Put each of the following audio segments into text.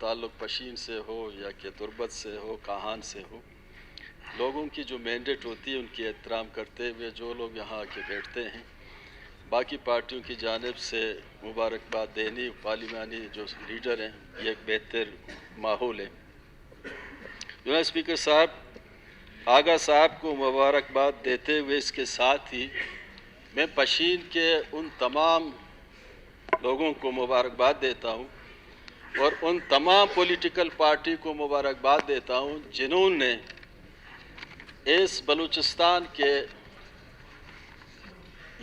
ताल्लुक़ पशीन से हो या कि तुर्बत से हो, काहान से हो, लोगों की जो मैंडेट होती है उनकी एहतराम करते हुए जो लोग यहाँ आके बैठते हैं, बाकी पार्टियों की जानिब से मुबारकबाद देनी, पार्लिमानी जो लीडर हैं, ये एक बेहतर माहौल है। जनाब स्पीकर साहब, आगा साहब को मुबारकबाद देते हुए इसके साथ ही मैं पशीन के उन तमाम लोगों को मुबारकबाद देता हूँ और उन तमाम पॉलिटिकल पार्टी को मुबारकबाद देता हूँ जिन्होंने इस बलूचिस्तान के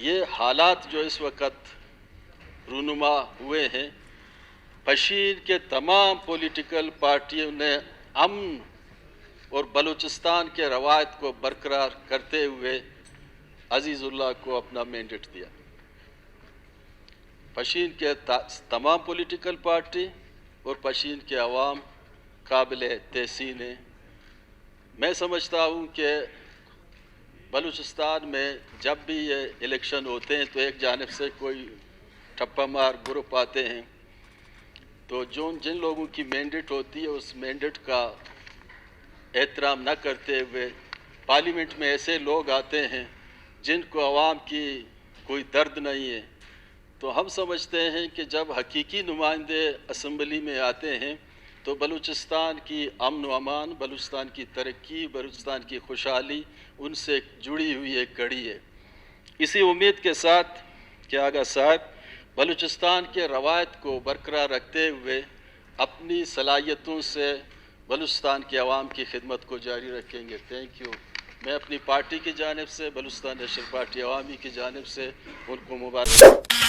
ये हालात जो इस वक्त रूनुमा हुए हैं, पशीन के तमाम पॉलिटिकल पार्टियों ने अमन और बलूचिस्तान के रवायत को बरकरार करते हुए अजीज़ुल्लाह को अपना मैंडेट दिया। पशीन के तमाम पॉलिटिकल पार्टी और पशीन के अवाम काबिल तहसीन है। मैं समझता हूँ कि बलूचिस्तान में जब भी ये इलेक्शन होते हैं तो एक जानिब से कोई ठप्पा मार ग्रुप आते हैं, तो जिन लोगों की मैंडेट होती है उस मैंडेट का एहतराम न करते हुए पार्लियामेंट में ऐसे लोग आते हैं जिनको अवाम की कोई दर्द नहीं है। तो हम समझते हैं कि जब हकीकी नुमाइंदे असम्बली में आते हैं तो बलूचिस्तान की अमन व अमान, बलूचिस्तान की तरक्की, बलूचिस्तान की खुशहाली उनसे जुड़ी हुई एक कड़ी है। इसी उम्मीद के साथ कि आगा साहब बलूचिस्तान के रवायत को बरकरार रखते हुए अपनी सलाहियतों से बलूचिस्तान के अवाम की खिदमत को जारी रखेंगे। Thank you. मैं अपनी पार्टी की जानिब से, बलूचिस्तान नेशनल पार्टी अवामी की जानिब से उनको मुबारक